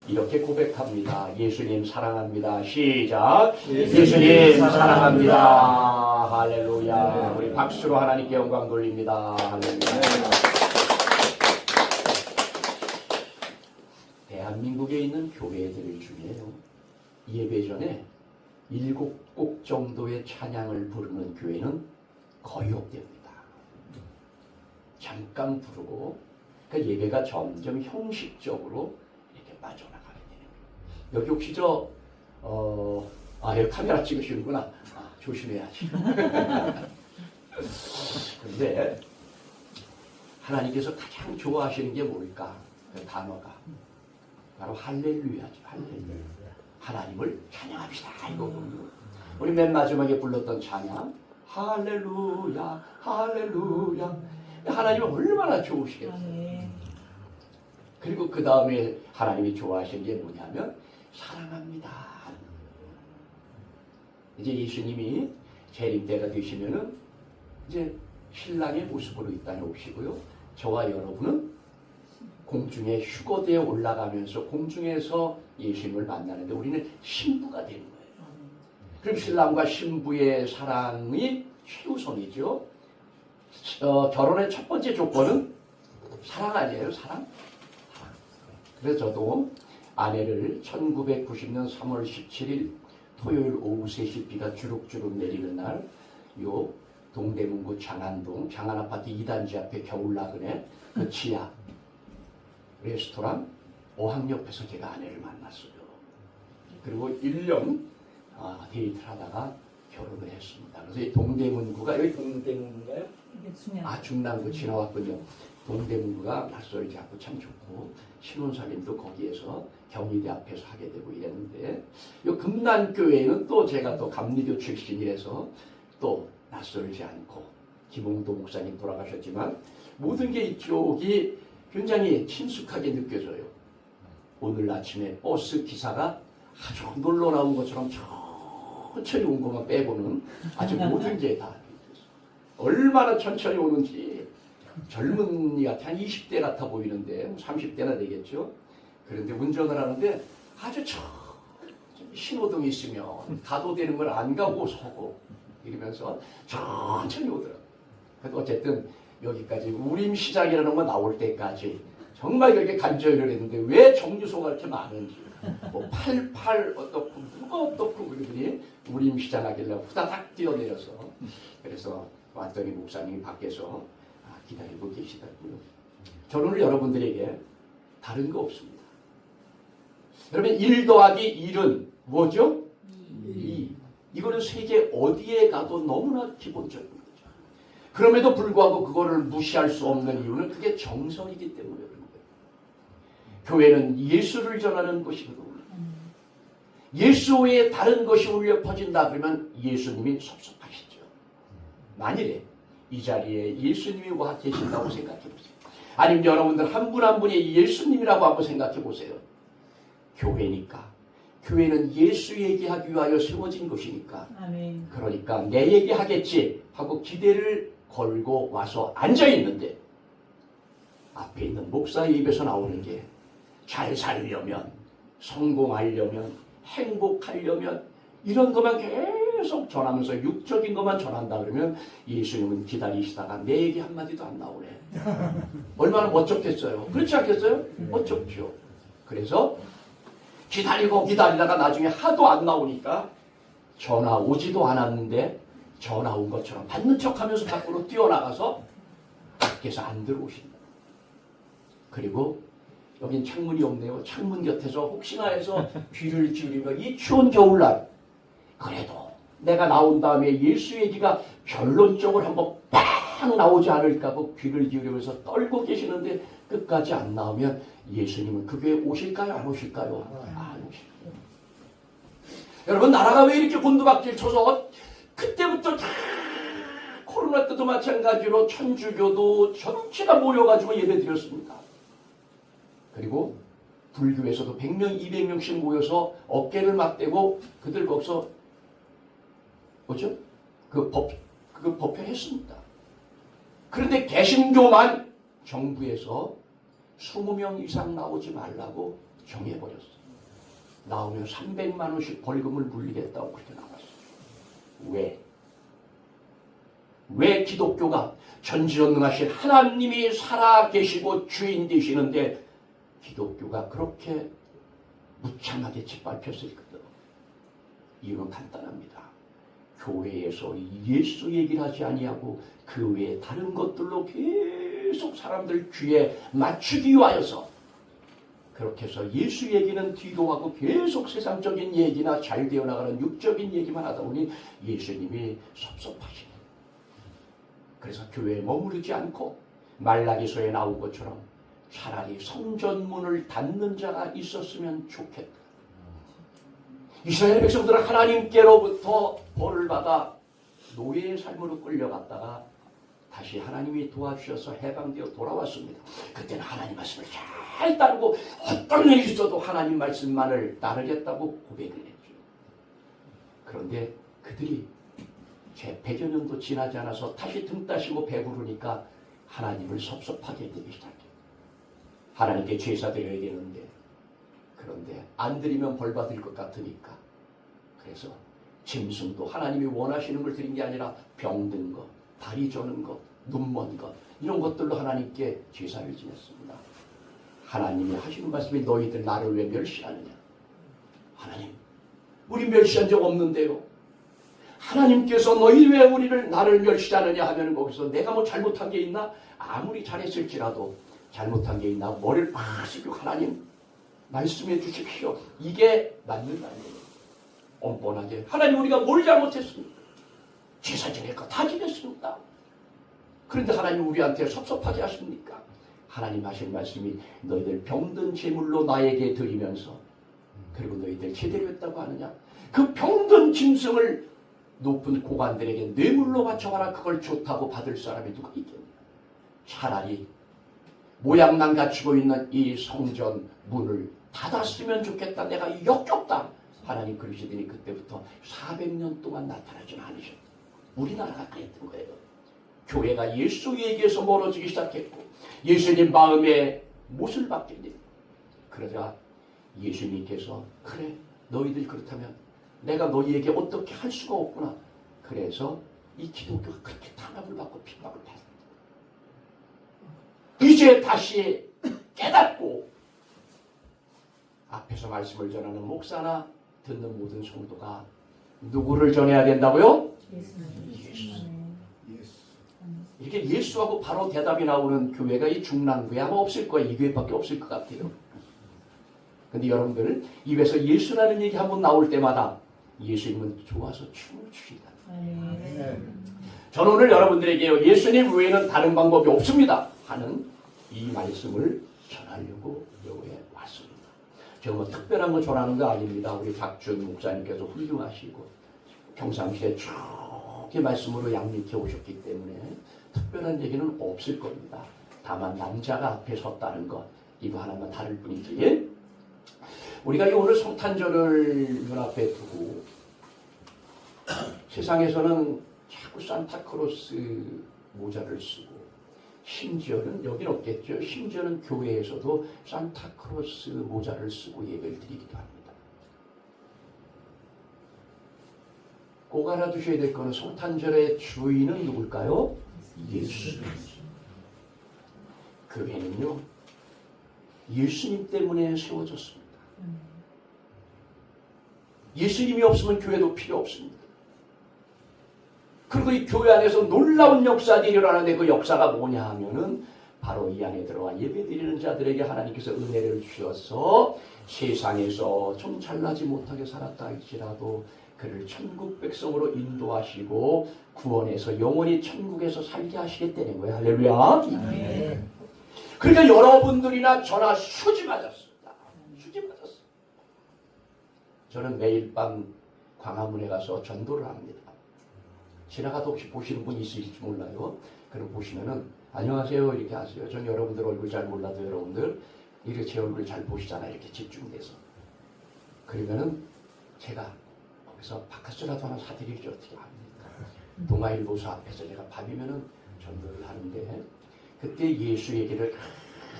이렇게 고백합니다. 예수님 사랑합니다. 시작. 예수님 사랑합니다. 할렐루야. 우리 박수로 하나님께 영광 돌립니다. 할렐루야. 대한민국에 있는 교회들 중에요, 예배 전에 7곡 정도의 찬양을 부르는 교회는 거의 없답니다. 잠깐 부르고 그 예배가 점점 형식적으로 이렇게 빠져나가게 되는 거예요. 여기 혹시 여기 카메라 찍으시는구나. 조심해야지. 그런데 하나님께서 가장 좋아하시는 게 뭘까? 그 단어가 바로 할렐루야죠. 할렐루야. 하나님을 찬양합시다 이거군요. 우리 맨 마지막에 불렀던 찬양 할렐루야 할렐루야. 하나님은 얼마나 좋으시겠어요. 그리고 그 다음에 하나님이 좋아하시는 게 뭐냐면 사랑합니다. 이제 예수님이 재림 때가 되시면은 이제 신랑의 모습으로 이 땅에 오시고요, 저와 여러분은 공중에 휴거대에 올라가면서 공중에서 예수님을 만나는데 우리는 신부가 되는 거예요. 그럼 신랑과 신부의 사랑이 최우선이죠. 결혼의 첫 번째 조건은 사랑 아니에요? 사랑? 그래서 저도 아내를 1990년 3월 17일 토요일 오후 3시 비가 주룩주룩 내리는 날, 요 동대문구 장안동 장안아파트 2단지 앞에 겨울나그네 그 지하 레스토랑 어항 옆에서 제가 아내를 만났어요. 그리고 1년 데이트를 하다가 결혼을 했습니다. 그래서 이 동대문구가, 여기 동대문구인가요? 중랑구 지나왔군요. 동대문구가 낯설지 않고 참 좋고 신혼사님도 거기에서 경희대 앞에서 하게 되고 이랬는데, 이 금난교회는 또 제가 또 감리교 출신이라서 또 낯설지 않고, 김홍도 목사님 돌아가셨지만 모든 게 이쪽이 굉장히 친숙하게 느껴져요. 오늘 아침에 버스 기사가 아주 놀러 나온 것처럼 천천히 온 것만 빼고는 아주 모든 게 다 얼마나 천천히 오는지, 젊은이 같아, 한 20대 같아 보이는데 30대나 되겠죠. 그런데 운전을 하는데 아주 신호등이 있으면 가도 되는 걸 안 가고 서고 이러면서 천천히 오더라고요. 그래도 어쨌든 여기까지 우림시장이라는 거 나올 때까지 정말 그렇게 간절히 했는데 왜 정류소가 이렇게 많은지, 뭐 88 어떻고 누가 어떻고 그러더니 우림시장 하길래 후다닥 뛰어내려서, 그래서 왔더니 목사님이 밖에서 기다리고 계시더라고요. 저는 오늘 여러분들에게 다른 거 없습니다. 여러분 1 더하기 1은 뭐죠? 2. 이거는 세계 어디에 가도 너무나 기본적인 거죠. 그럼에도 불구하고 그거를 무시할 수 없는 이유는 그게 정성이기 때문에 그런 거예요. 교회는 예수를 전하는 것이거든요. 예수 외에 다른 것이 울려 퍼진다 그러면 예수님이 섭섭하시죠. 만일에 이 자리에 예수님이 와 계신다고 생각해 보세요. 아니면 여러분들 한 분 한 분이 예수님이라고 한번 생각해 보세요. 교회니까, 교회는 예수 얘기하기 위하여 세워진 것이니까, 아멘. 그러니까 내 얘기하겠지 하고 기대를 걸고 와서 앉아있는데 앞에 있는 목사의 입에서 나오는 게 잘 살려면, 성공하려면, 행복하려면 이런 것만 계속 전하면서 육적인 것만 전한다 그러면 예수님은 기다리시다가 내 얘기 한마디도 안 나오네. 얼마나 멋쩍겠어요. 그렇지 않겠어요? 멋쩍죠. 그래서 기다리고 기다리다가 나중에 하도 안 나오니까 전화 오지도 않았는데 전화 온 것처럼 받는 척하면서 밖으로 뛰어나가서 밖에서 안 들어오신다. 그리고 여긴 창문이 없네요. 창문 곁에서 혹시나 해서 귀를 기울이면 이 추운 겨울날 그래도 내가 나온 다음에 예수 얘기가 결론적으로 한번 빡 나오지 않을까 하고 귀를 기울이면서 떨고 계시는데 끝까지 안 나오면 예수님은 그 교회에 오실까요? 안 오실까요? 안 오실까요? 여러분, 나라가 왜 이렇게 곤두박질 쳐서 그때부터 다 코로나 때도 마찬가지로 천주교도 전체가 모여가지고 예배드렸습니다. 그리고 불교에서도 100명, 200명씩 모여서 어깨를 맞대고 그들 거기서 뭐죠? 그 법회했습니다. 그런데 개신교만 정부에서 20명 이상 나오지 말라고 정해버렸어. 나오면 300만 원씩 벌금을 물리겠다고 그렇게 나왔어. 왜? 왜 기독교가 전지전능하신 하나님이 살아계시고 주인 되시는데 기독교가 그렇게 무참하게 짓밟혔을까? 이유는 간단합니다. 교회에서 예수 얘기를 하지 아니하고 그 외에 다른 것들로 계속 사람들 귀에 맞추기 위하여서 그렇게 해서 예수 얘기는 뒤로 하고 계속 세상적인 얘기나 잘 되어나가는 육적인 얘기만 하다 보니 예수님이 섭섭하시네. 그래서 교회에 머무르지 않고 말라기서에 나온 것처럼 차라리 성전문을 닫는 자가 있었으면 좋겠다. 이스라엘 백성들은 하나님께로부터 벌을 받아 노예의 삶으로 끌려갔다가 다시 하나님이 도와주셔서 해방되어 돌아왔습니다. 그때는 하나님 말씀을 잘 따르고 어떤 일이 있어도 하나님 말씀만을 따르겠다고 고백을 했죠. 그런데 그들이 제 100여 년도 지나지 않아서 다시 등 따시고 배부르니까 하나님을 섭섭하게 되기 시작해요. 하나님께 제사 드려야 되는데 그런데 안 드리면 벌 받을 것 같으니까 그래서 짐승도 하나님이 원하시는 걸 드린 게 아니라 병든 것, 다리 저는 것, 눈 먼 것 이런 것들로 하나님께 제사를 지냈습니다. 하나님이 하시는 말씀이 너희들 나를 왜 멸시하느냐. 하나님 우리 멸시한 적 없는데요. 하나님께서 너희 왜 나를 멸시하느냐 하면 거기서 내가 뭐 잘못한 게 있나? 아무리 잘했을지라도 잘못한 게 있나? 머리를 팍 숙이고 하나님 말씀해 주십시오. 이게 맞는 말이에요. 뻔뻔하게 하나님 우리가 뭘 잘못했습니까? 제사 지낼 거 다 지냈습니다. 그런데 하나님 우리한테 섭섭하게 하십니까? 하나님 하신 말씀이 너희들 병든 제물로 나에게 드리면서 그리고 너희들 제대로 했다고 하느냐? 그 병든 짐승을 높은 고관들에게 뇌물로 바쳐와라. 그걸 좋다고 받을 사람이 누가 있겠냐? 차라리 모양만 갖추고 있는 이 성전 문을 닫았으면 좋겠다. 내가 역겹다. 하나님 그러시더니 그때부터 400년 동안 나타나지 않으셨다. 우리나라가 그랬던 거예요. 교회가 예수 얘기에서 멀어지기 시작했고 예수님 마음에 못을 받게 됩니다. 그러자 예수님께서 그래 너희들이 그렇다면 내가 너희에게 어떻게 할 수가 없구나. 그래서 이 기독교가 그렇게 탄압을 받고 핍박을 받습니다. 이제 다시 깨닫고 앞에서 말씀을 전하는 목사나 듣는 모든 성도가 누구를 전해야 된다고요? 예수. 이렇게 예수하고 바로 대답이 나오는 교회가 이 중랑구에 아마 없을 거예요. 이 교회밖에 없을 것 같아요. 근데 여러분들 입에서 예수라는 얘기 한번 나올 때마다 예수님은 좋아서 춤을 추신다. 저는 오늘 여러분들에게 예수님 외에는 다른 방법이 없습니다 하는 이 말씀을 전하려고 여기에 왔습니다. 제가 뭐 특별한 거 전하는 거 아닙니다. 우리 박준 목사님께서 훌륭하시고 평상시에 쭉 말씀으로 양육해 오셨기 때문에 특별한 얘기는 없을 겁니다. 다만 남자가 앞에 섰다는 것 이거 하나만 다를 뿐이지. 우리가 오늘 성탄절을 눈앞에 두고 세상에서는 자꾸 산타크로스 모자를 쓰고 심지어는 여긴 없겠죠. 심지어는 교회에서도 산타크로스 모자를 쓰고 예배를 드리기도 합니다. 꼭 알아두셔야 될 거는 성탄절의 주인은 누굴까요? 예수. 교회는요 예수님 때문에 세워졌습니다. 예수님이 없으면 교회도 필요 없습니다. 그리고 이 교회 안에서 놀라운 역사들이 일어나는데 그 역사가 뭐냐 하면은 바로 이 안에 들어와 예배드리는 자들에게 하나님께서 은혜를 주셔서 세상에서 좀 잘나지 못하게 살았다 할지라도 그를 천국 백성으로 인도하시고 구원해서 영원히 천국에서 살게 하시겠다는 거예요. 할렐루야. 네. 그러니까 여러분들이나 저나 수지 맞았습니다. 수지 맞았어요. 저는 매일 밤 광화문에 가서 전도를 합니다. 지나가도 혹시 보시는 분이 있을지 몰라요. 그럼 보시면은 안녕하세요 이렇게 하세요. 전 여러분들 얼굴 잘 몰라도 여러분들 이렇게 제 얼굴 잘 보시잖아요. 이렇게 집중돼서. 그러면은 제가 거기서 바카스라도 하나 사드리지 어떻게 합니까? 동아일보소 앞에서 제가 밤이면은 전도를 하는데 그때 예수 얘기를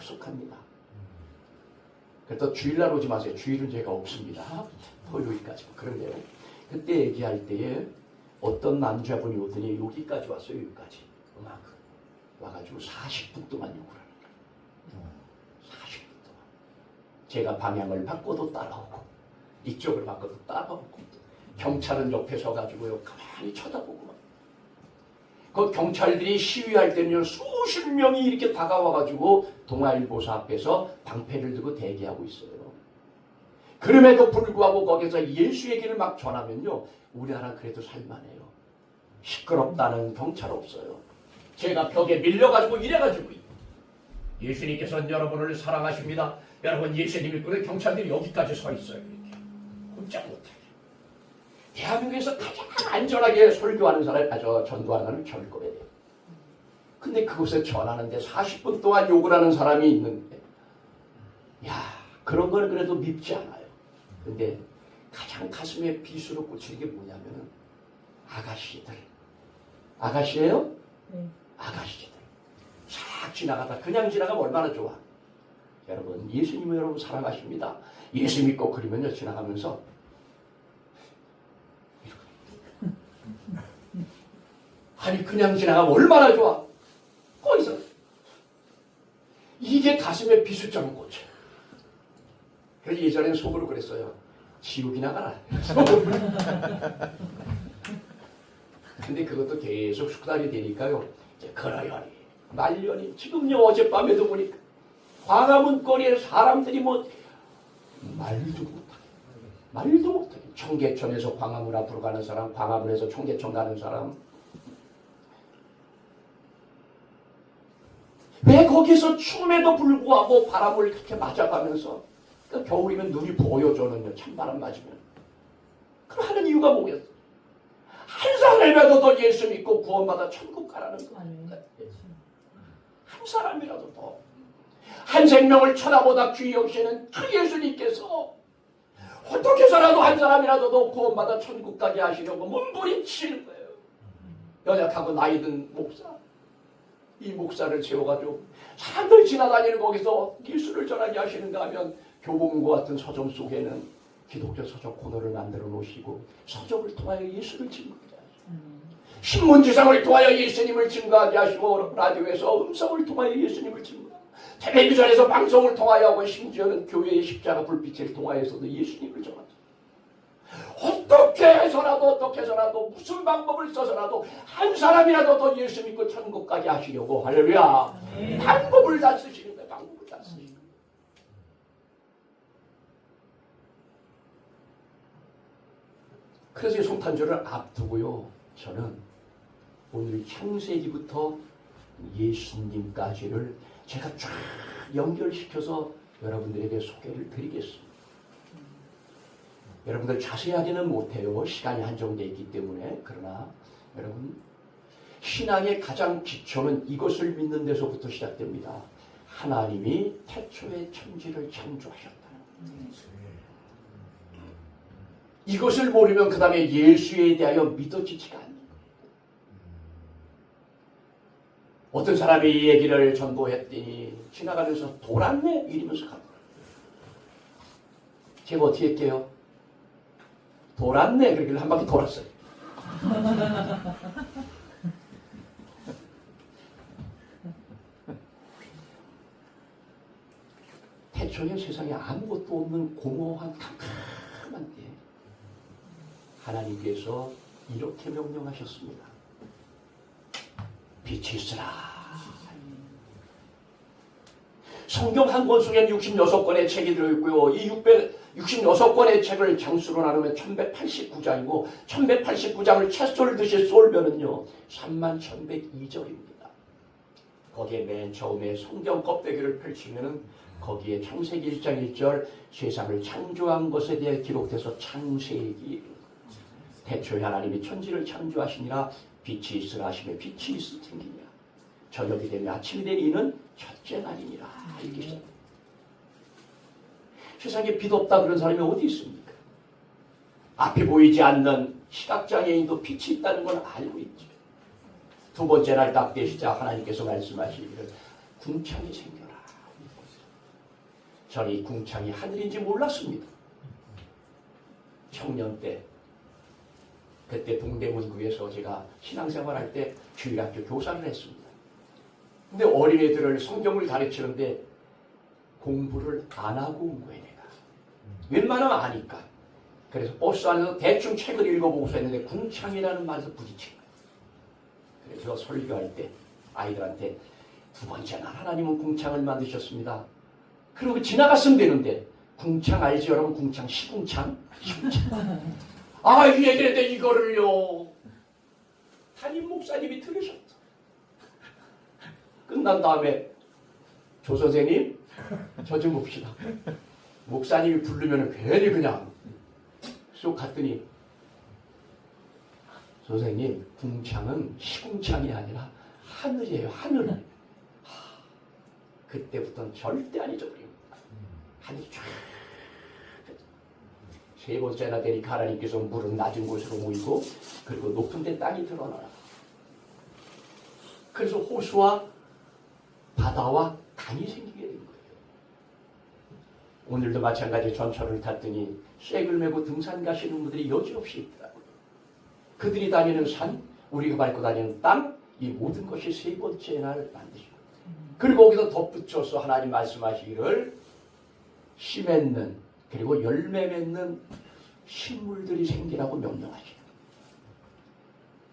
계속합니다. 그래서 주일날 오지 마세요. 주일은 제가 없습니다. 토요일까지. 그런데요. 그때 얘기할 때에 어떤 남자분이 오더니 여기까지 왔어요. 여기까지. 음악 와가지고 40분 동안 욕을 하는 거예요. 40분 동안. 제가 방향을 바꿔도 따라오고 이쪽을 바꿔도 따라오고 경찰은 옆에 서가지고요. 가만히 쳐다보고 막. 그 경찰들이 시위할 때는요. 수십 명이 이렇게 다가와가지고 동아일보사 앞에서 방패를 들고 대기하고 있어요. 그럼에도 불구하고 거기서 예수 얘기를 막 전하면요. 우리나라 그래도 살만해요. 시끄럽다는 경찰 없어요. 제가 벽에 밀려가지고 이래가지고 예수님께서는 여러분을 사랑하십니다. 여러분 예수님을 그래 경찰들이 여기까지 서 있어요. 이렇게. 꼼짝 못하게. 대한민국에서 가장 안전하게 설교하는 사람이 전도하는 사람이 결국에 근데 그곳에 전하는데 40분 동안 욕을 하는 사람이 있는데 야 그런 거는 그래도 밉지 않아요. 근데 가장 가슴에 비수로 꽂히는 게 뭐냐면은 아가씨들. 아가씨예요? 네. 아가씨들. 싹 지나가다 그냥 지나가면 얼마나 좋아. 여러분 예수님을 여러분 사랑하십니다. 예수 믿고 그러면요 지나가면서 아니 그냥 지나가면 얼마나 좋아. 거기서 이게 가슴에 비수점을 꽂혀요. 그래서 예전엔 속으로 그랬어요. 지옥이나 가라. 근데 그것도 계속 숙달이 되니까요. 이제 그러려니 말려니 지금요 어젯밤에도 보니까 광화문 거리에 사람들이 뭐 말도 못하게 청계천에서 광화문 앞으로 가는 사람, 광화문에서 청계천 가는 사람. 왜 거기서 추움에도 불구하고 바람을 그렇게 맞아가면서 그러니까 겨울이면 눈이 보여줘는요 찬바람 맞으면 그럼 하는 이유가 뭐겠어? 한 사람이라도 더 예수 믿고 구원받아 천국 가라는 거. 한 사람이라도 더. 한 생명을 쳐다보다 귀 여기시는 그 예수님께서 어떻게 해서라도 한 사람이라도 더 구원받아 천국 가게 하시려고 몸부림치는 거예요. 연약하고 나이 든 목사. 이 목사를 세워가지고 사람들 지나다니는 거기서 예수를 전하게 하시는가 하면 교보문고 같은 서점 속에는 기독교 서적 코너를 만들어 놓으시고 서적을 통하여 예수를 증거하게 하시고 신문지상을 통하여 예수님을 증거하게 하시고 라디오에서 음성을 통하여 예수님을 증거하고 텔레비전에서 방송을 통하여 하고 심지어는 교회의 십자가 불빛을 통하여서도 예수님을 전하죠. 어떻게 해서라도 무슨 방법을 써서라도 한 사람이라도 더 예수 믿고 천국 가게 하시려고 할렐루야. 방법을 다 쓰시는 거예요. 방법을 다 쓰시는 거예요. 그래서 이 성탄절을 앞두고요. 저는 오늘 창세기부터 예수님까지를 제가 쫙 연결시켜서 여러분들에게 소개를 드리겠습니다. 여러분들 자세하게는 못해요. 시간이 한정되어 있기 때문에. 그러나 여러분 신앙의 가장 기초는 이것을 믿는 데서부터 시작됩니다. 하나님이 태초에 천지를 창조하셨다. 이것을 모르면 그 다음에 예수에 대하여 믿어지지가 않아요. 어떤 사람이 이 얘기를 전도했더니 지나가면서 돌았네 이러면서 가더라고요. 제가 어떻게 할게요? 돌았네 그러길래 한 바퀴 돌았어요. 태초에 세상에 아무것도 없는 공허한 캄캄한 때 하나님께서 이렇게 명령하셨습니다. 빛이 있으라. 성경 한 권 속에는 66권의 책이 들어있고요. 이 666권의 책을 장수로 나누면 1189장이고 1189장을 채소를 듯이 쏠면은요 31,102절입니다. 거기에 맨 처음에 성경 껍데기를 펼치면은 거기에 창세기 1장 1절 세상을 창조한 것에 대해 기록돼서 창세기 태초에 하나님이 천지를 창조하시니라 빛이 있으라 하시며 빛이 있을 텐기냐 저녁이 되면 아침이 되니 이는 첫째 날이니라 이렇게 있습니다. 세상에 빛 없다 그런 사람이 어디 있습니까? 앞이 보이지 않는 시각장애인도 빛이 있다는 건 알고 있죠. 두 번째 날 딱 되시자 하나님께서 말씀하시기를 궁창이 생겨라. 저는 이 궁창이 하늘인지 몰랐습니다. 청년 때 그때 동대문구에서 제가 신앙생활할 때 주일학교 교사를 했습니다. 근데 어린애들을 성경을 가르치는데 공부를 안 하고 온 거예요, 내가. 웬만하면 아니까. 그래서 버스 안에서 대충 책을 읽어보고서 했는데 궁창이라는 말에서 부딪힌 거예요. 그래서 설교할 때 아이들한테 두 번째 날 하나님은 궁창을 만드셨습니다. 그리고 지나갔으면 되는데 궁창 알지 여러분? 궁창 시궁창? 시궁창. 아, 이 얘기인데 이거를요. 담임 목사님이 들으셨어. 끝난 다음에 조 선생님 저 좀 봅시다. 목사님이 부르면 괜히 그냥 쏙 갔더니 선생님 궁창은 시궁창이 아니라 하늘이에요. 하늘. 그때부터는 절대 안 잊어버립니다. 하늘이 쫙. 세 번째나 되니까 하나님께서 물은 낮은 곳으로 모이고 그리고 높은 데 땅이 드러나라. 그래서 호수와 바다와 강이 생기게 된 거예요. 오늘도 마찬가지 전철을 탔더니 쇠글 메고 등산 가시는 분들이 여지없이 있더라고요. 그들이 다니는 산, 우리가 밟고 다니는 땅, 이 모든 것이 세 번째 날 만드시고 그리고 거기서 덧붙여서 하나님 말씀하시기를 씨 맺는 그리고 열매 맺는 식물들이 생기라고 명령하시고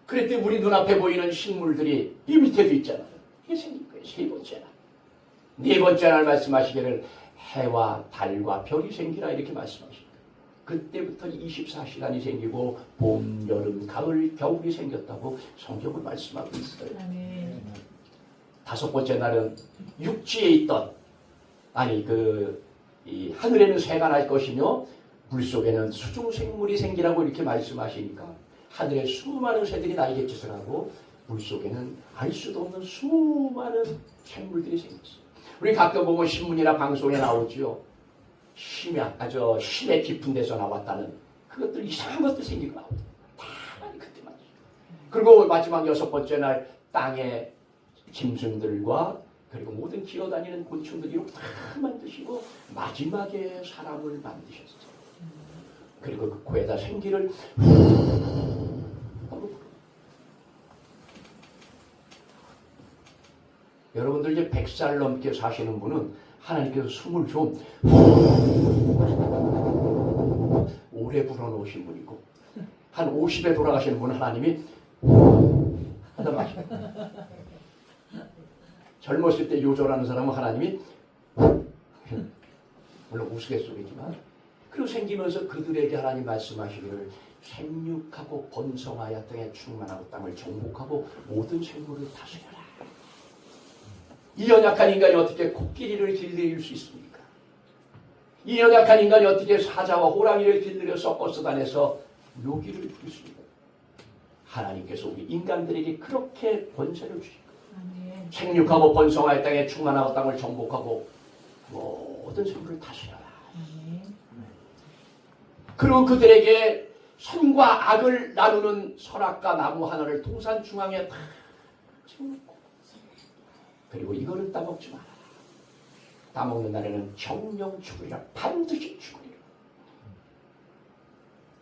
그랬더니 우리 눈앞에 보이는 식물들이 이 밑에도 있잖아요. 이게 생긴 거예요. 세 번째 날. 네 번째 날 말씀하시기를 해와 달과 별이 생기라 이렇게 말씀하십니다. 그때부터 24시간이 생기고 봄, 여름, 가을, 겨울이 생겼다고 성경은 말씀하고 있어요. 다섯 번째 날은 육지에 있던 이 하늘에는 새가 날 것이며 물속에는 수중생물이 생기라고 이렇게 말씀하시니까 하늘에 수많은 새들이 날갯짓을 하고 물속에는 알 수도 없는 수많은 생물들이 생겼어요. 우리 가끔 보면 신문이나 방송에 나오죠. 심해 깊은 데서 나왔다는 그것들 이상한 것들 생기고 나오죠. 다 그때만. 그리고 마지막 여섯 번째 날 땅에 짐승들과 그리고 모든 기어다니는 곤충들이 이렇게 다 만드시고 마지막에 사람을 만드셨어요. 그리고 그 코에다 생기를 여러분들 이제 100살 넘게 사시는 분은 하나님께서 숨을 좀 오래 불어넣으신 분이고 한 50에 돌아가시는 분은 하나님이 하다 마시고 젊었을 때 요절하는 사람은 하나님이 물론 우스갯소리지만 그리고 생기면서 그들에게 하나님 말씀하시기를 생육하고 번성하여 땅에 충만하고 땅을 정복하고 모든 생물을 다스려라. 이 연약한 인간이 어떻게 코끼리를 길들일 수 있습니까? 이 연약한 인간이 어떻게 사자와 호랑이를 길들여 섞어서 다녀서 묘기를 부릴 수 있습니까? 하나님께서 우리 인간들에게 그렇게 권세를 주신 거예요. 생육하고 번성하여 땅에 충만하고 땅을 정복하고 모든 생물을 다스려라. 그리고 그들에게 선과 악을 나누는 선악과 나무 하나를 동산 중앙에 다 세워놓고 그리고 이거를 따먹지 마라. 따먹는 날에는 정령 죽으리라. 반드시 죽으리라.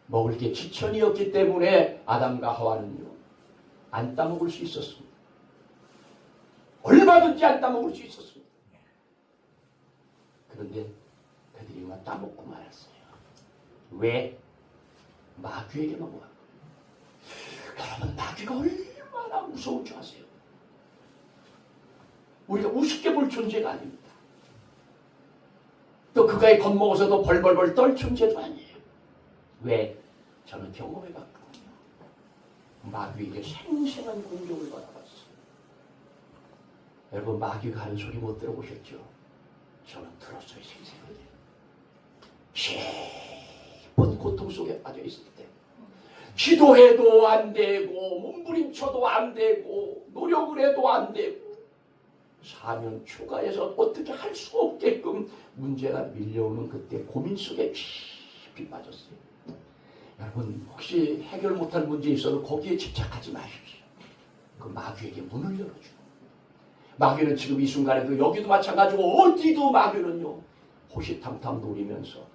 먹을 게 지천이었기 때문에 아담과 하와는요 안 따먹을 수 있었습니다. 얼마든지 안 따먹을 수 있었습니다. 그런데 그들이 따먹고 말았어요. 왜? 마귀에게 넘어간 거예요. 여러분 마귀가 얼마나 무서운 줄 아세요? 우리가 우습게 볼 존재가 아닙니다. 또 그가에 겁먹어서도 벌벌벌 떨 존재도 아니에요. 왜? 저는 경험해봤거든요. 마귀에게 생생한 공격을 받아봤어요. 여러분 마귀가 하는 소리 못 들어보셨죠? 저는 들었어요. 생생하게. 깊은 고통 속에 빠져 있을 때 기도해도 안 되고 몸부림쳐도 안 되고 노력을 해도 안 되고 사면 초과해서 어떻게 할 수가 없게끔 문제가 밀려오는 그때 고민 속에 깊이 빠졌어요. 여러분 혹시 해결 못할 문제 있어도 거기에 집착하지 마십시오. 그 마귀에게 문을 열어주고 마귀는 지금 이 순간에도 여기도 마찬가지고 어디도 마귀는요 호시탐탐 노리면서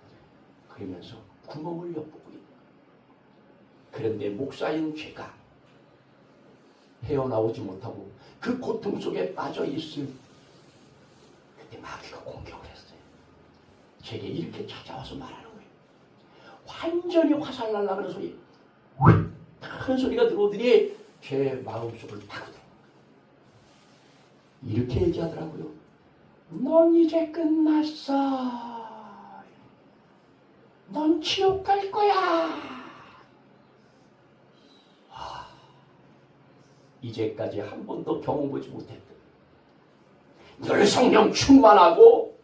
그러면서 구멍을 엿보고 있는 거예요. 그런데 목사인 제가 헤어나오지 못하고 그 고통 속에 빠져 있을 그때 마귀가 공격을 했어요. 제게 이렇게 찾아와서 말하는 거예요. 완전히 화살 날라가는 소리, 큰 소리가 들어오더니 제 마음속을 파고들어. 이렇게 얘기하더라고요. 넌 이제 끝났어. 넌 지옥 갈 거야. 이제까지 한 번도 경험하지 못했던 늘 성령 충만하고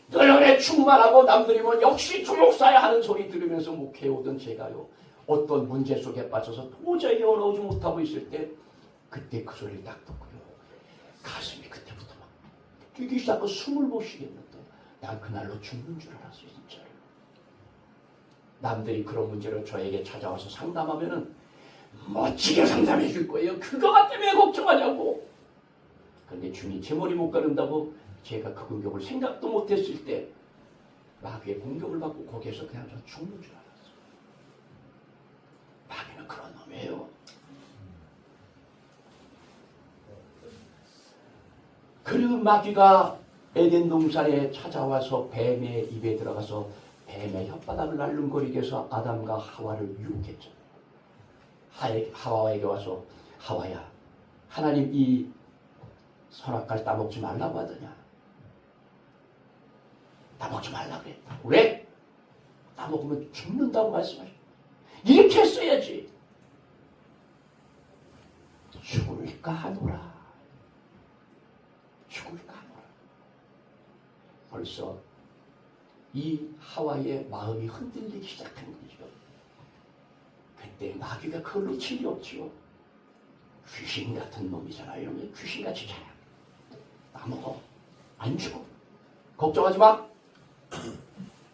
늘 은혜 충만하고 남들이 뭐 역시 주목사야 하는 소리 들으면서 목회해오던 제가요, 어떤 문제 속에 빠져서 도저히 헤어나오지 못하고 있을 때 그때 그 소리를 딱 듣고요, 가슴이 그때부터 막 뛰기 시작하고 숨을 못 쉬겠는데 난 그날로 죽는 줄 알았어요. 진짜로. 남들이 그런 문제로 저에게 찾아와서 상담하면은 멋지게 상담해 줄 거예요. 그거가 때문에 걱정하냐고. 그런데 주님이 제 머리 못 가른다고 제가 그 공격을 생각도 못했을 때 마귀의 공격을 받고 거기에서 그냥 저 죽는 줄 알았어요. 마귀는 그런 놈이에요. 그 마귀가 에덴 동산에 찾아와서 뱀의 입에 들어가서 뱀의 혓바닥을 날름거리게 해서 아담과 하와를 유혹했죠. 하와에게 와서, 하와야, 하나님 이 선악과를 따먹지 말라고 하더냐? 따먹지 말라 그랬다. 왜? 따먹으면 죽는다고 말씀하셨다. 이렇게 했어야지. 죽을까 하노라. 죽을까 하노라. 벌써 이 하와의 마음이 흔들리기 시작한 거죠. 그때 마귀가 그걸 놓칠 리 없지요. 귀신 같은 놈이잖아요. 이러면 귀신같이 자야. 따먹어. 안 죽어. 걱정하지 마.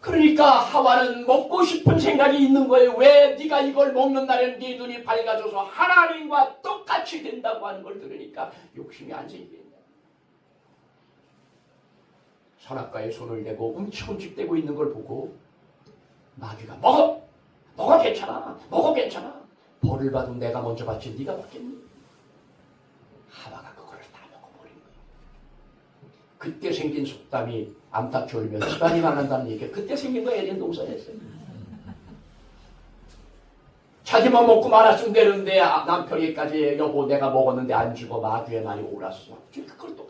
그러니까 하와는 먹고 싶은 생각이 있는 거예요. 왜? 네가 이걸 먹는 날에는 네 눈이 밝아져서 하나님과 똑같이 된다고 하는 걸 들으니까 욕심이 안 생기겠네. 선악과에 손을 대고 움찔움찔대고 있는 걸 보고 마귀가 먹어! 먹어 괜찮아. 먹어 괜찮아. 벌을 받으면 내가 먼저 받지 네가 받겠니? 하와가 그거를 다 먹어버린 거예요. 그때 생긴 속담이 암탉 졸면 집안이 망한다는 얘기가 그때 생긴 거예요. 에덴 동산에서요. 자기만 먹고 말았으면 되는데 남편이까지 여보 내가 먹었는데 안 죽어. 마귀의 말이 옳았어. 그걸 또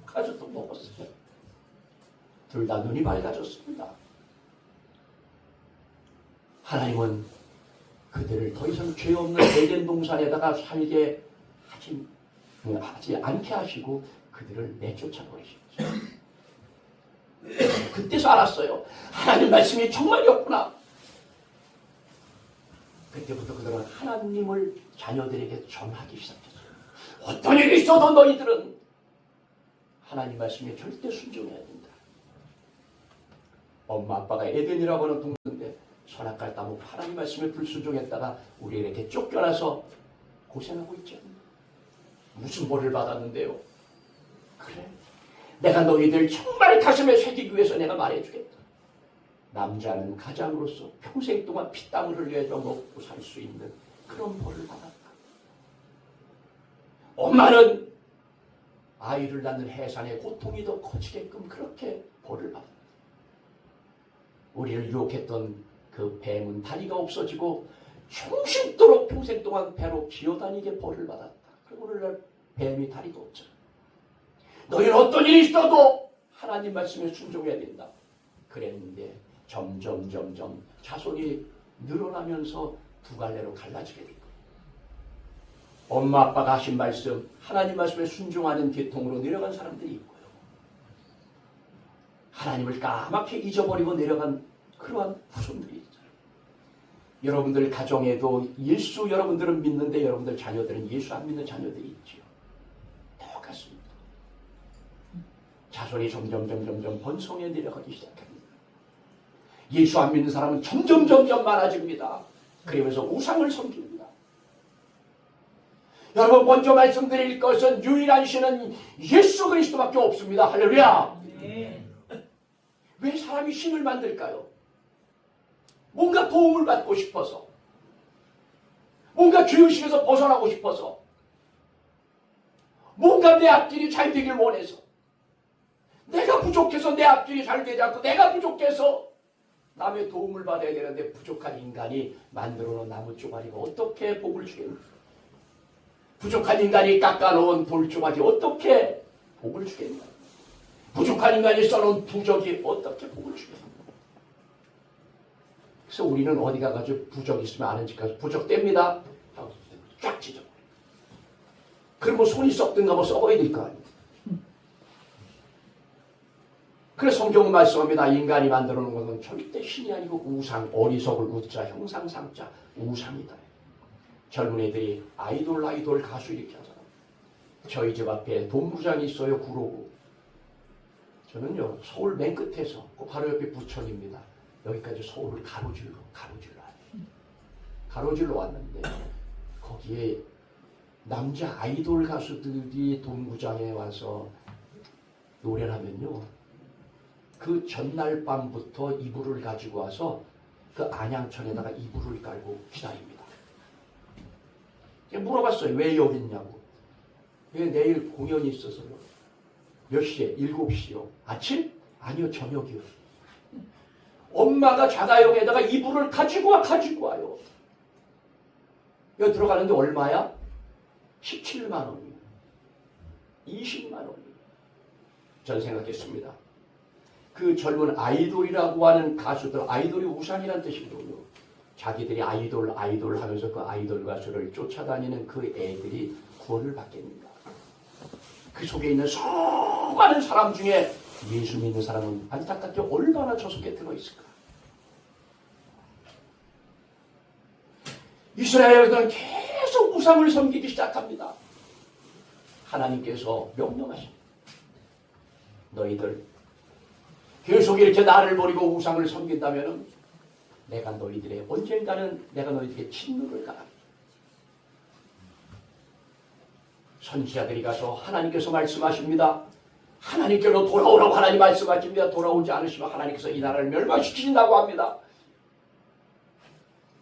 가서 또 먹었어요. 둘 다 눈이 밝아졌습니다. 하나님은 그들을 더 이상 죄 없는 에덴 동산에다가 살게 하지 않게 하시고 그들을 내쫓아 버리셨죠. 그때서 알았어요. 하나님 말씀이 정말이었구나. 그때부터 그들은 하나님을 자녀들에게 전하기 시작했어요. 어떤 일이 있어도 너희들은 하나님 말씀에 절대 순종해야 된다. 엄마 아빠가 에덴이라고 하는 동네인데 선악과를 따먹고 하나님 말씀에 불순종했다가 우리에게 이렇게 쫓겨나서 고생하고 있지 않나? 무슨 벌을 받았는데요? 그래, 내가 너희들 정말 가슴에 새기기 위해서 내가 말해주겠다. 남자는 가장으로서 평생 동안 피땀을 흘려야 먹고 살 수 있는 그런 벌을 받았다. 엄마는 아이를 낳는 해산의 고통이 더 커지게끔 그렇게 벌을 받았다. 우리를 유혹했던 그 뱀은 다리가 없어지고 충신토록 평생 동안 배로 기어다니게 벌을 받았다. 그리고 오늘날 뱀이 다리가 없잖아. 너희는 어떤 일이 있어도 하나님 말씀에 순종해야 된다. 그랬는데 점점 자손이 늘어나면서 두 갈래로 갈라지게 된 거예요. 엄마 아빠가 하신 말씀, 하나님 말씀에 순종하는 계통으로 내려간 사람들이 있고요. 하나님을 까맣게 잊어버리고 내려간 그러한 후손들이 있어요. 여러분들 가정에도 예수 여러분들은 믿는데 여러분들 자녀들은 예수 안 믿는 자녀들이 있지요. 똑같습니다. 자손이 점점 번성해 내려가기 시작합니다. 예수 안 믿는 사람은 점점 많아집니다. 그러면서 우상을 섬깁니다. 여러분 먼저 말씀드릴 것은 유일한 신은 예수 그리스도밖에 없습니다. 할렐루야. 왜 사람이 신을 만들까요? 뭔가 도움을 받고 싶어서, 뭔가 죄의식에서 벗어나고 싶어서, 뭔가 내 앞길이 잘 되길 원해서, 내가 부족해서 내 앞길이 잘 되지 않고 내가 부족해서 남의 도움을 받아야 되는데 부족한 인간이 만들어놓은 나무 쪼가리가 어떻게 복을 주겠나? 부족한 인간이 깎아놓은 돌조각이 어떻게 복을 주겠나? 부족한 인간이 써놓은 부적이 어떻게 복을 주겠나? 그래서 우리는 어디 가가지고 부적 있으면 아는 집 가서 부적 뗍니다 하고 쫙 찢어. 그럼 뭐 손이 썩든가 뭐 썩어야 될 거 아니에요. 그래서 성경은 말씀합니다. 인간이 만들어 놓은 것은 절대 신이 아니고 우상, 어리석을 우자, 형상상자, 우상이다. 젊은 애들이 아이돌 가수 이렇게 하잖아요. 저희 집 앞에 동구장이 있어요. 구로구. 저는요 서울 맨 끝에서 그 바로 옆에 부천입니다. 여기까지 서울을 가로질러 왔는데 거기에 남자 아이돌 가수들이 동구장에 와서 노래를 하면요 그 전날 밤부터 이불을 가지고 와서 그 안양천에다가 이불을 깔고 기다립니다. 물어봤어요. 왜 여기 있냐고. 왜 내일 공연이 있어서요. 몇 시에? 7시요. 아침? 아니요, 저녁이요. 엄마가 자가용에다가 이불을 가지고 와요. 여기 들어가는데 얼마야? 17만 원이요. 20만 원이요. 전 생각했습니다. 그 젊은 아이돌이라고 하는 가수들, 아이돌이 우상이라는 뜻이거든요. 자기들이 아이돌 하면서 그 아이돌 가수를 쫓아다니는 그 애들이 구원을 받겠는가. 그 속에 있는 수많은 사람 중에 예수 믿는 사람은 안타깝게 얼마나 저 속에 들어있을까. 이스라엘은 계속 우상을 섬기기 시작합니다. 하나님께서 명령하십니다. 너희들 계속 이렇게 나를 버리고 우상을 섬긴다면 내가 너희들의 언젠가는 내가 너희들의 진노를 가라. 선지자들이 가서 하나님께서 말씀하십니다. 하나님께로 돌아오라고 하나님 말씀하십니다. 돌아오지 않으시면 하나님께서 이 나라를 멸망시키신다고 합니다.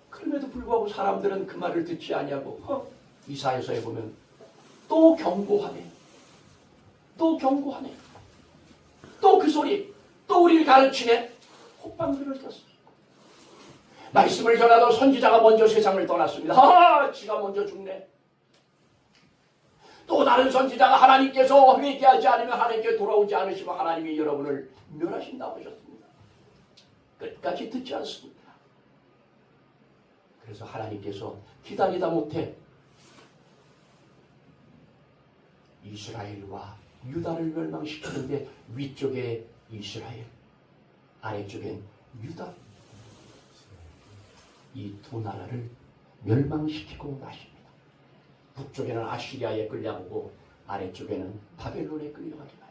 그럼에도 불구하고 사람들은 그 말을 듣지 아니하고 이사야서에 보면 또 경고하네. 또 그 소리. 또 우리를 가르치네. 콧방귀를 꼈어. 말씀을 전하던 선지자가 먼저 세상을 떠났습니다. 지가 먼저 죽네. 또 다른 선지자가 하나님께서 회개하지 않으면 하나님께 돌아오지 않으시면 하나님이 여러분을 멸하신다고 하셨습니다. 끝까지 듣지 않습니다. 그래서 하나님께서 기다리다 못해 이스라엘과 유다를 멸망시키는데 위쪽에 이스라엘, 아래쪽엔 유다, 이 두 나라를 멸망시키고 나십니다. 북쪽에는 아시리아에 끌려가고 아래쪽에는 바벨론에 끌려가게 만들어요.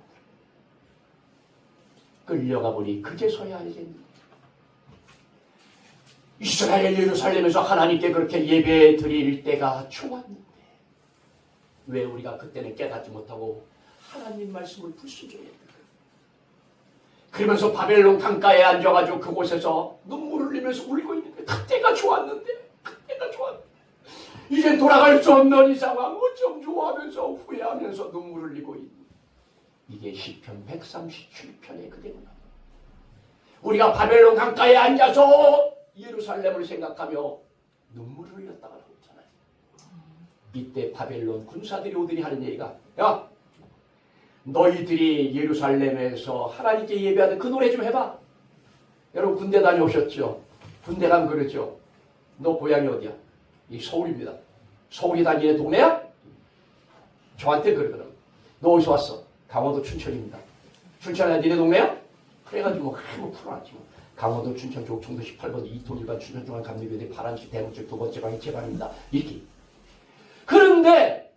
끌려가 보니 그제서야 알겠는데 이스라엘 예루살렘에서 하나님께 그렇게 예배 드릴 때가 좋았는데 왜 우리가 그때는 깨닫지 못하고 하나님 말씀을 불순종했을까? 그러면서 바벨론 강가에 앉아가지고 그곳에서 눈물을 흘리면서 울고 있는데 그때가 좋았는데 이젠 돌아갈 수 없는 이 상황 어쩜 좋아하면서 후회하면서 눈물을 흘리고 있는 이게 시편 137편의 그대구나. 우리가 바벨론 강가에 앉아서 예루살렘을 생각하며 눈물을 흘렸다가 나오잖아요. 이때 바벨론 군사들이 오더니 하는 얘기가 야 너희들이 예루살렘에서 하나님께 예배하는 그 노래 좀 해봐. 여러분 군대 다녀오셨죠? 군대 가면 그러죠. 너 고향이 어디야? 이 서울입니다. 서울이 다니는 동네야? 저한테 그러더라고. 너 어디서 왔어? 강원도 춘천입니다. 춘천이 니네 동네야? 그래가지고 뭐 풀어놨지 뭐. 강원도 춘천 조총도 18번 2톤 일반 춘천 중앙 감리교대 파란식 대북쪽 두 번째 방이 제 방입니다. 이렇게. 그런데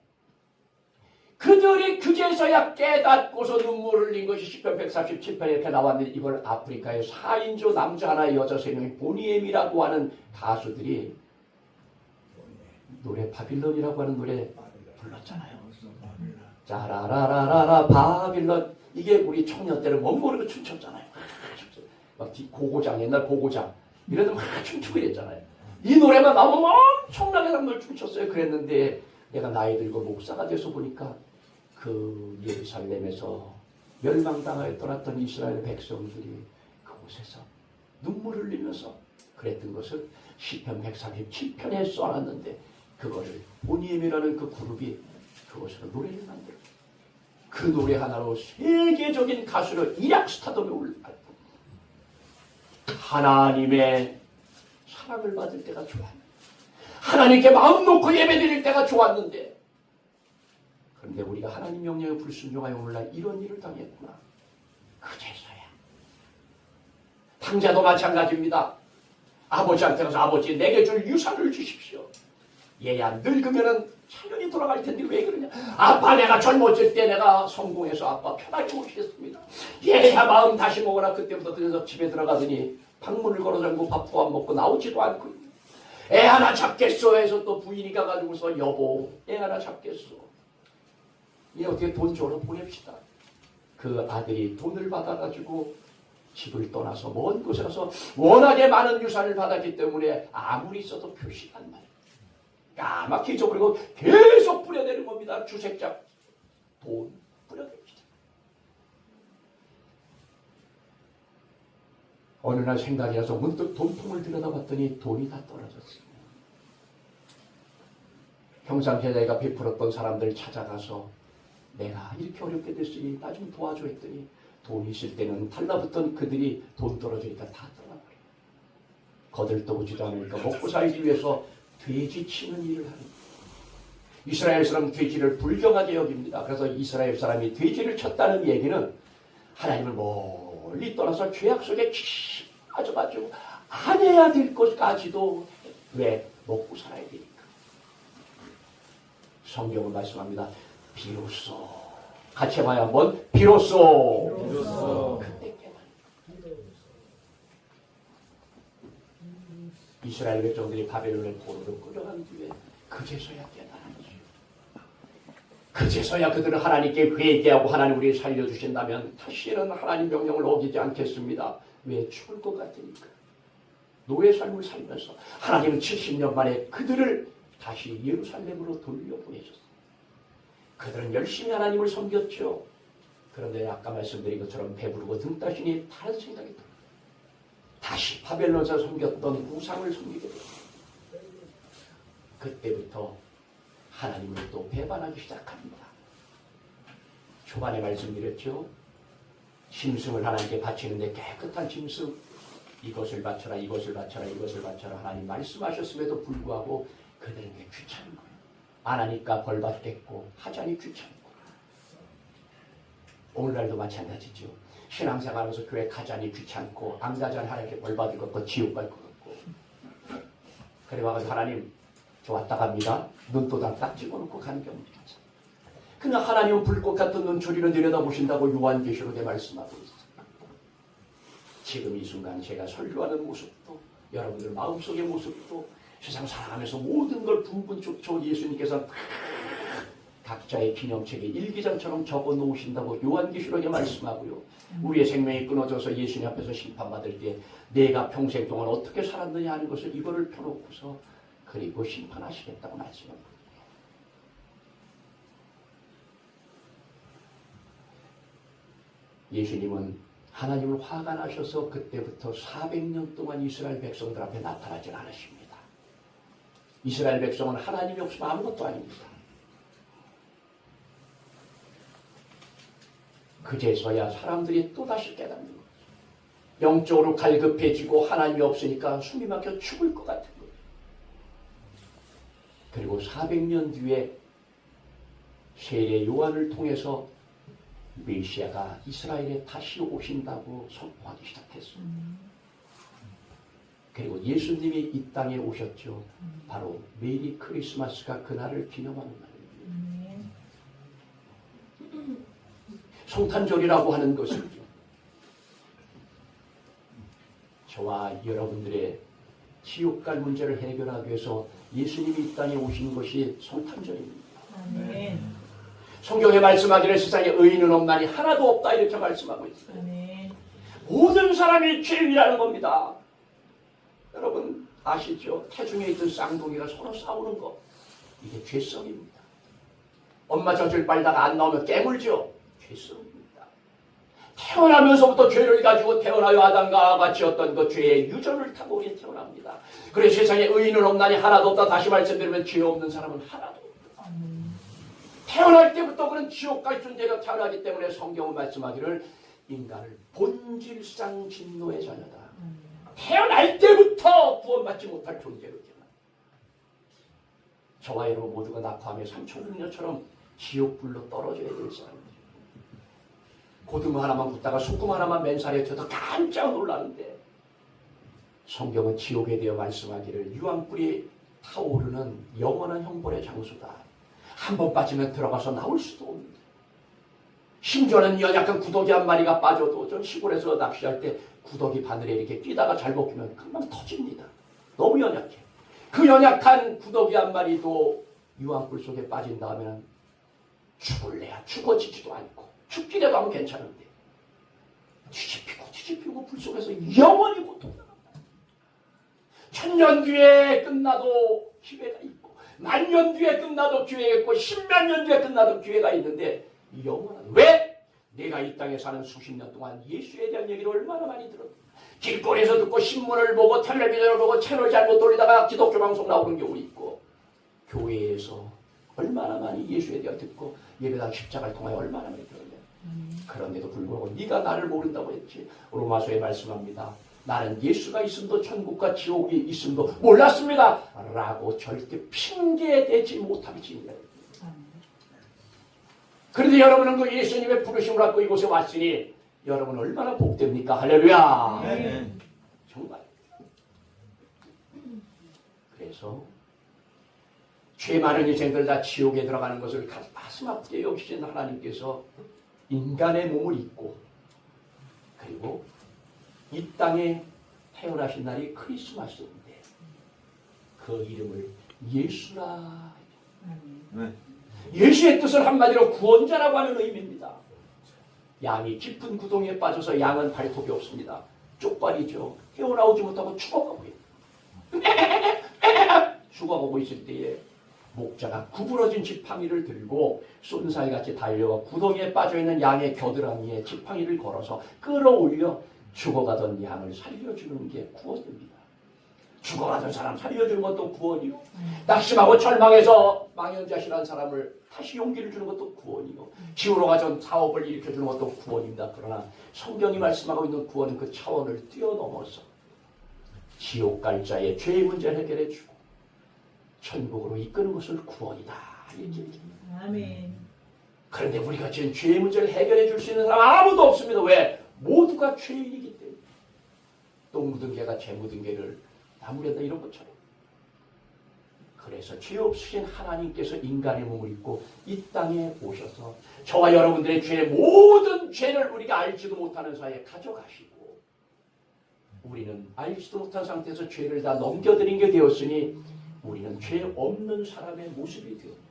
그들이 그제서야 깨닫고서 눈물을 흘린 것이 시편 137편에 이렇게 나왔는데 이걸 아프리카의 4인조 남자 하나 여자 3명이 보니엠이라고 하는 가수들이 노래 바빌론이라고 하는 노래 불렀잖아요. 짜라라라라라 바빌론. 이게 우리 청년 때는 못 모르고 춤췄잖아요. 막 고고장, 옛날 고고장 이래도 막 춤추고 이랬잖아요. 이 노래만 나오면 엄청나게 사람들 춤췄어요. 그랬는데 내가 나이 들고 목사가 돼서 보니까 그 예루살렘에서 멸망당하여 떠났던 이스라엘 백성들이 그곳에서 눈물을 흘리면서 그랬던 것을 시편 137편에 써놨는데 그거를 오니엠이라는 그 그룹이 그것으로 노래를 만들어 그 노래 하나로 세계적인 가수로 일약 스타덤에 올라갔고 하나님의 사랑을 받을 때가 좋았는데 하나님께 마음 놓고 예배드릴 때가 좋았는데 그런데 우리가 하나님 명령에 불순종하여 오늘날 이런 일을 당했구나. 그제서야. 당자도 마찬가지입니다. 아버지한테 가서 아버지 내게 줄 유산을 주십시오. 얘야 늙으면은 자연히 돌아갈 텐데 왜 그러냐. 아빠 내가 젊었을 때 내가 성공해서 아빠 편하게 모시겠습니다. 얘야 마음 다시 먹어라. 그때부터 그래서 집에 들어가더니 방문을 걸어 잠고 밥도 안 먹고 나오지도 않고 애 하나 잡겠어 해서 또 부인이 가가지고서 여보 애 하나 잡겠어. 얘 어떻게 돈 줘서 보냅시다. 그 아들이 돈을 받아가지고 집을 떠나서 먼 곳에 가서 워낙에 많은 유산을 받았기 때문에 아무리 써도 표시가 안 나요. 까맣게 잊어버리고 계속 뿌려대는 겁니다. 주색자 돈 뿌려댑니다. 어느 날 생각이 나서 문득 돈통을 들여다봤더니 돈이 다 떨어졌습니다. 평상시에 내가 베풀었던 사람들 찾아가서 내가 이렇게 어렵게 됐으니 나 좀 도와줘 했더니 돈 있을 때는 달라붙던 그들이 돈 떨어지니까 다 떠나버려요. 거들떠보지도 않으니까 먹고 살기 위해서 돼지 치는 일을 하는 거예요. 이스라엘 사람은 돼지를 불경하게 여깁니다. 그래서 이스라엘 사람이 돼지를 쳤다는 얘기는 하나님을 멀리 떠나서 죄악 속에 빠져가지고 안 해야 될 것까지도 왜 먹고 살아야 되니까. 성경은 말씀합니다. 비로소 같이 해봐요 한번. 비로소 그때 깨달은 이스라엘 백성들이 바벨론의 포로로 끌어간 뒤에 그제서야 깨달았지요. 그제서야 그들은 하나님께 회개하고 하나님 우리를 살려주신다면 다시는 하나님 명령을 어기지 않겠습니다. 왜? 죽을 것 같으니까. 노예 삶을 살면서 하나님은 70년 만에 그들을 다시 예루살렘으로 돌려보내셨어요. 그들은 열심히 하나님을 섬겼죠. 그런데 아까 말씀드린 것처럼 배부르고 등 따시니 다른 생각이 들어요. 다시 바벨론에서 섬겼던 우상을 섬기게 돼요. 그때부터 하나님을 또 배반하기 시작합니다. 초반에 말씀드렸죠. 짐승을 하나님께 바치는데 깨끗한 짐승 이것을 바쳐라 이것을 바쳐라 이것을 바쳐라 하나님 말씀하셨음에도 불구하고 그들은 게 귀찮은 거예요. 안 하니까 벌 받겠고 하자니 귀찮고. 오늘날도 마찬가지죠. 신앙생활하면서 교회 가자니 귀찮고 안 가자니 하나님께 벌 받을 것 같고 지옥 갈 것 같고. 그래 와서 하나님 저 왔다 갑니다. 눈도장 딱 집어넣고 가는 경우도 있어요. 그러나 하나님은 불꽃 같은 눈초리로 내려다보신다고 요한계시록에 말씀하고 있어요. 지금 이 순간 제가 설교하는 모습도 여러분들 마음속의 모습도 세상 살아가면서 모든 걸 분분촉촉 예수님께서 각자의 기념책에 일기장처럼 적어 놓으신다고 요한계시록에 말씀하고요. 우리의 생명이 끊어져서 예수님 앞에서 심판받을 때 내가 평생 동안 어떻게 살았느냐 하는 것을 이거를 펴놓고서 그리고 심판하시겠다고 말씀합니다. 예수님은 하나님을 화가 나셔서 그때부터 400년 동안 이스라엘 백성들 앞에 나타나지 않으십니다. 이스라엘 백성은 하나님이 없으면 아무것도 아닙니다. 그제서야 사람들이 또다시 깨닫는 거죠. 영적으로 갈급해지고 하나님이 없으니까 숨이 막혀 죽을 것 같은 거예요. 그리고 400년 뒤에 세례 요한을 통해서 메시아가 이스라엘에 다시 오신다고 선포하기 시작했어요. 그리고 예수님이 이 땅에 오셨죠. 바로 메리 크리스마스가 그날을 기념하는 날입니다. 성탄절이라고 하는 것은요. 저와 여러분들의 지옥갈 문제를 해결하기 위해서 예수님이 이 땅에 오신 것이 성탄절입니다. 성경에 말씀하기를 세상에 의인은 없나니 하나도 없다 이렇게 말씀하고 있어요. 모든 사람이 죄인이라는 겁니다. 여러분 아시죠? 태중에 있던 쌍둥이가 서로 싸우는 거, 이게 죄성입니다. 엄마 젖을 빨다가 안 나오면 깨물죠. 죄성입니다. 태어나면서부터 죄를 가지고 태어나요. 아담과 같이 어떤 그 죄의 유전을 타고 우리 태어납니다. 그래서 세상에 의인은 없나니 하나도 없다. 다시 말씀드리면 죄 없는 사람은 하나도 없다. 태어날 때부터 그런 지옥 갈 존재가 태어나기 때문에 성경은 말씀하기를 인간을 본질상 진노의 자녀다. 태어날 때부터 구원받지 못할 존재로 태어나. 저와 여러분 모두가 낙화하며 삼천국녀처럼 지옥불로 떨어져야 될 사람이죠. 고등어 하나만 굽다가 소금 하나만 맨살에 튀어도 깜짝 놀라는데 성경은 지옥에 대해 말씀하기를 유황불이 타오르는 영원한 형벌의 장소다. 한 번 빠지면 들어가서 나올 수도 없는데, 심지어는 연약한 구더기 한 마리가 빠져도 전 시골에서 낚시할 때 구더기 바늘에 이렇게 끼다가 잘못 끼면 금방 터집니다. 너무 연약해. 그 연약한 구더기 한 마리도 유황불 속에 빠진 다음에는 죽을래야 죽어지지도 않고 죽기라도 하면 괜찮은데 뒤집히고 불 속에서 영원히 고통당한다. 1000년 뒤에 끝나도 기회가 있고, 10,000년 뒤에 끝나도 기회가 있고, 10만 년 뒤에 끝나도 기회가 있는데 영원한, 왜? 내가 이 땅에 사는 수십 년 동안 예수에 대한 얘기를 얼마나 많이 들었는데, 길거리에서 듣고 신문을 보고 텔레비전을 보고 채널 잘못 돌리다가 기독교 방송 나오는 경우 있고, 교회에서 얼마나 많이 예수에 대해 듣고 예배당 십자가를 통하여 얼마나 많이 들었냐. 그런데도 불구하고 네가 나를 모른다고 했지. 로마서에 말씀합니다. 나는 예수가 있음도 천국과 지옥이 있음도 몰랐습니다 라고 절대 핑계대지 못하겠습니다. 그런데 여러분은 그 예수님의 부르심을 받고 이곳에 왔으니 여러분 얼마나 복됩니까? 할렐루야. 네. 정말. 그래서 죄 많은 인생들 다 지옥에 들어가는 것을 가슴 아프게 여기신 하나님께서 인간의 몸을 입고, 그리고 이 땅에 태어나신 날이 크리스마스인데 그 이름을 예수라. 네. 예수의 뜻은 한마디로 구원자라고 하는 의미입니다. 양이 깊은 구덩이에 빠져서 양은 발톱이 없습니다. 쪽발이죠. 헤어나오지 못하고 죽어가고 있어요. 죽어가고 있을 때에 목자가 구부러진 지팡이를 들고 쏜살같이 달려와 구덩이에 빠져있는 양의 겨드랑이에 지팡이를 걸어서 끌어올려 죽어가던 양을 살려주는 게 구원입니다. 죽어가던 사람 살려주는 것도 구원이요. 낙심하고 절망해서 망연자실한 사람을 다시 용기를 주는 것도 구원이요. 기울어 가던 사업을 일으켜주는 것도 구원입니다. 그러나 성경이 말씀하고 있는 구원은 그 차원을 뛰어넘어서 지옥 갈 자의 죄의 문제를 해결해주고 천국으로 이끄는 것을 구원이다. 이렇게 얘기합니다. 아멘. 그런데 우리가 지금 죄의 문제를 해결해 줄 수 있는 사람 아무도 없습니다. 왜? 모두가 죄인이기 때문에. 똥 묻은 개가 재 묻은 개를 나무려다 이런 것처럼. 그래서 죄 없으신 하나님께서 인간의 몸을 입고 이 땅에 오셔서 저와 여러분들의 죄의 모든 죄를 우리가 알지도 못하는 사이에 가져가시고, 우리는 알지도 못한 상태에서 죄를 다 넘겨드린 게 되었으니 우리는 죄 없는 사람의 모습이 되었습니다.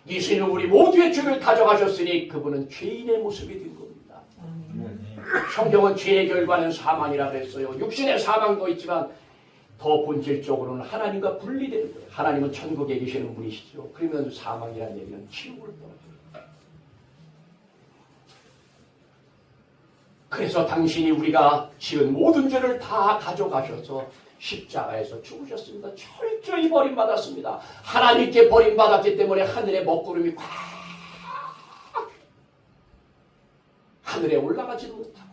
예수님은 우리 모두의 죄를 가져가셨으니 그분은 죄인의 모습이 된 겁니다. 성경은 죄의 결과는 사망이라고 했어요. 육신의 사망도 있지만 더 본질적으로는 하나님과 분리되는 거예요. 하나님은 천국에 계시는 분이시죠. 그러면 사망이라는 얘기는 지옥을 떠나요. 그래서 당신이 우리가 지은 모든 죄를 다 가져가셔서 십자가에서 죽으셨습니다. 철저히 버림받았습니다. 하나님께 버림받았기 때문에 하늘의 먹구름이 꽉 하늘에 올라가지도 못하고,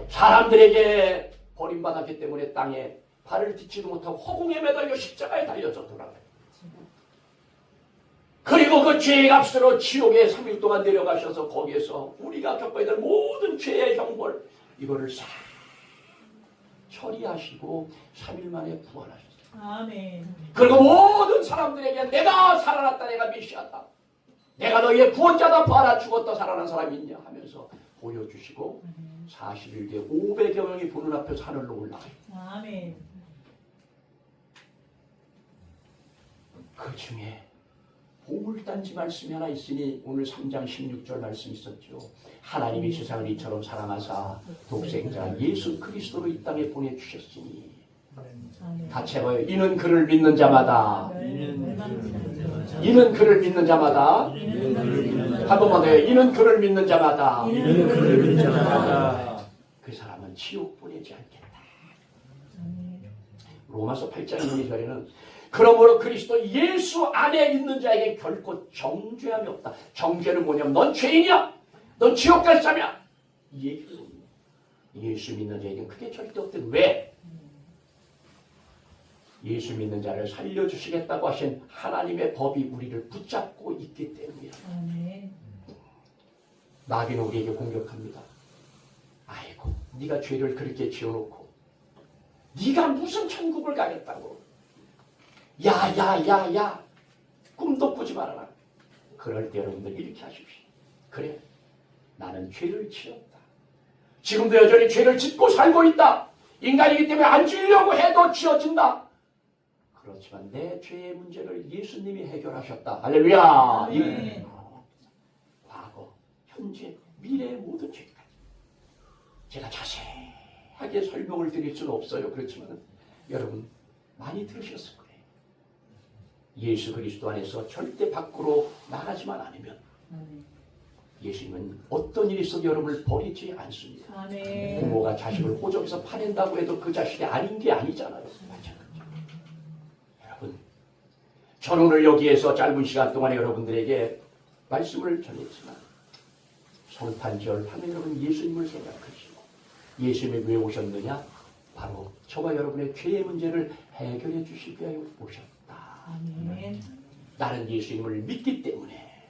사람들에게 버림받았기 때문에 땅에 발을 딛지도 못하고 허공에 매달려 십자가에 달려서 돌아가요. 그리고 그 죄의 값으로 지옥에 3일 동안 내려가셔서 거기에서 우리가 겪어야 될 모든 죄의 형벌 이거를 싹 처리하시고 3일 만에 부활하셨어요. 아멘. 그리고 모든 사람들에게 내가 살아났다, 내가 메시아다, 내가 너희의 구원자다, 부활하 죽었다 살아난 사람이 있냐 하면서 보여주시고 40일 뒤에 500여 명이 보는 앞에서 하늘로 올라가요. 아멘. 그 중에 보물단지 말씀이 하나 있으니 오늘 3장 16절 말씀 있었죠. 하나님이 세상을 이처럼 사랑하사 독생자 예수 그리스도로 이 땅에 보내주셨으니 같이 해봐요. 이는 그를 믿는 자마다 이는 그를 믿는 자마다 한 번만 더요. 이는 그를 믿는 자마다 그 사람은 지옥 보내지 않겠다. 로마서 8장 2절에는 그러므로 그리스도 예수 안에 있는 자에게 결코 정죄함이 없다. 정죄는 뭐냐면 넌 죄인이야. 넌 지옥 갈 자냐. 이 얘기를 예수 믿는 자에게는 그게 절대 없대. 왜? 예수 믿는 자를 살려주시겠다고 하신 하나님의 법이 우리를 붙잡고 있기 때문이야. 마귀는 우리에게 공격합니다. 아이고, 네가 죄를 그렇게 지어놓고 네가 무슨 천국을 가겠다고. 야, 꿈도 꾸지 말아라. 그럴 때 여러분들 이렇게 하십시오. 그래, 나는 죄를 지었다. 지금도 여전히 죄를 짓고 살고 있다. 인간이기 때문에 안 지으려고 해도 지어진다. 그렇지만 내 죄의 문제를 예수님이 해결하셨다. 할렐루야. 과거, 현재, 미래의 모든 죄까지 제가 자세하게 설명을 드릴 수는 없어요. 그렇지만 여러분 많이 들으셨을 거예요. 예수 그리스도 안에서 절대 밖으로 나가지만 않으면 예수님은 어떤 일이 있어도 여러분을 버리지 않습니다. 부모가 자식을 호적에서 파낸다고 해도 그 자식이 아닌 게 아니잖아요. 마찬가지로. 여러분, 저는 오늘 여기에서 짧은 시간 동안에 여러분들에게 말씀을 전했지만 성탄절 하면 여러분 예수님을 생각하시고 예수님이 왜 오셨느냐? 바로 저와 여러분의 죄의 문제를 해결해 주시기 위하여 오셨다. 아멘. 나는 예수님을 믿기 때문에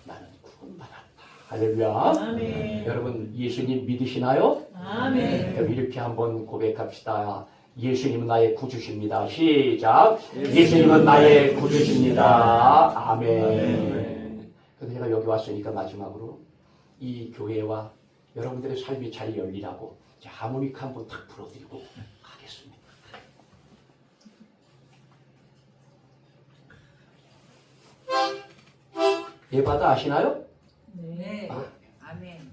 나는 구원받았다. 할렐루야. 아멘. 여러분 예수님 믿으시나요? 아멘. 그럼 이렇게 한번 고백합시다. 예수님은 나의 구주십니다. 시작. 예수님은 나의 구주십니다. 아멘. 그래서 제가 여기 왔으니까 마지막으로 이 교회와 여러분들의 삶이 잘 열리라고 하모니카 한번 탁 불어드리고 가겠습니다. 예바다 아시나요? 네. 아멘.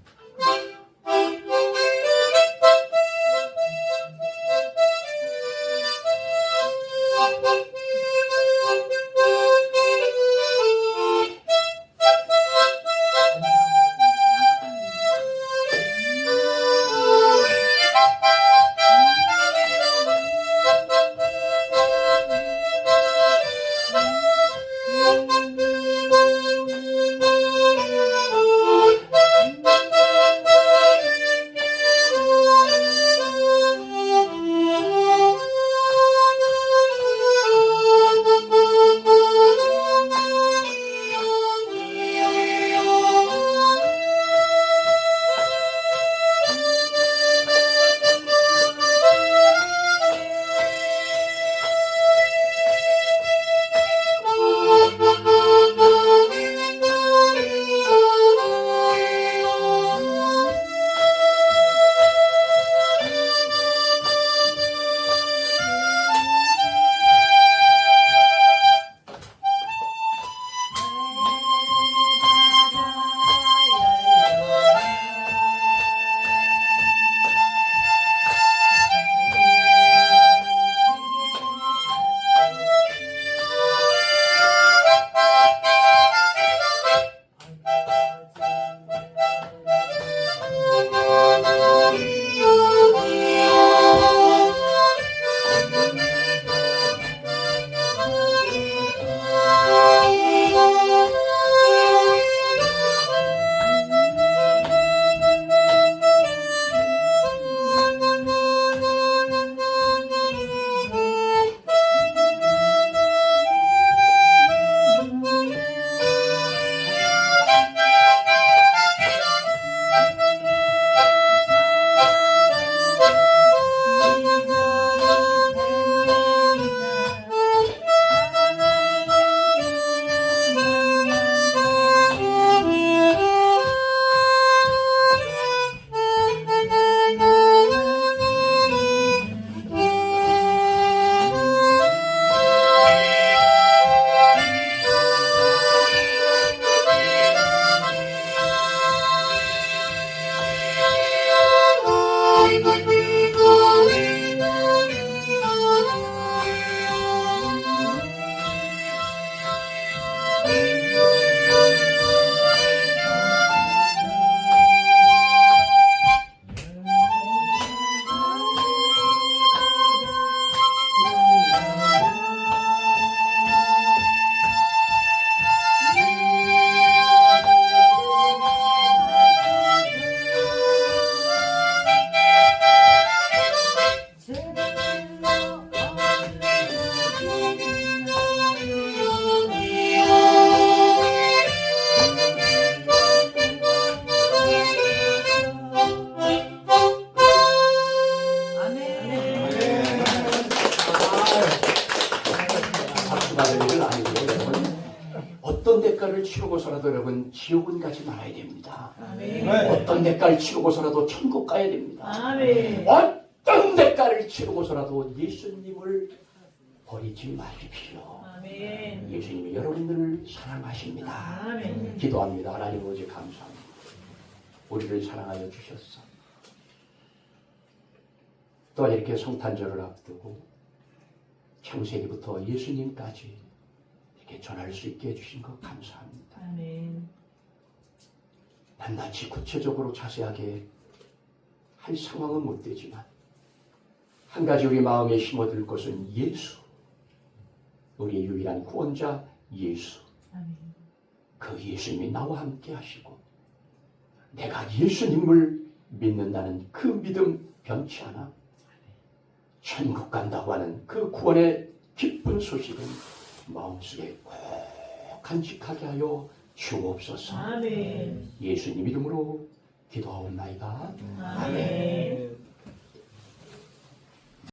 받을 일은 아니고요, 여러분. 어떤 대가를 치르고서라도 여러분 지옥은 가지 말아야 됩니다. 어떤 대가를 치르고서라도 천국 가야 됩니다. 어떤 대가를 치르고서라도 예수님을 버리지 마십시오. 예수님이 여러분들을 사랑하십니다. 기도합니다. 하나님 아버지 감사합니다. 우리를 사랑하여 주셨어. 또한 이렇게 성탄절을 앞두고 창세기부터 예수님까지 이렇게 전할 수 있게 해주신 것 감사합니다. 낱낱이 구체적으로 자세하게 할 상황은 못 되지만 한 가지 우리 마음에 심어둘 것은 예수, 우리의 유일한 구원자 예수. 그 예수님이 나와 함께 하시고 내가 예수님을 믿는다는 그 믿음 변치 않아 천국 간다고 하는 그 구원의 기쁜 소식은 마음속에 꼭 간직하게 하여 주옵소서. 예수님 이름으로 기도하옵나이다. 아멘.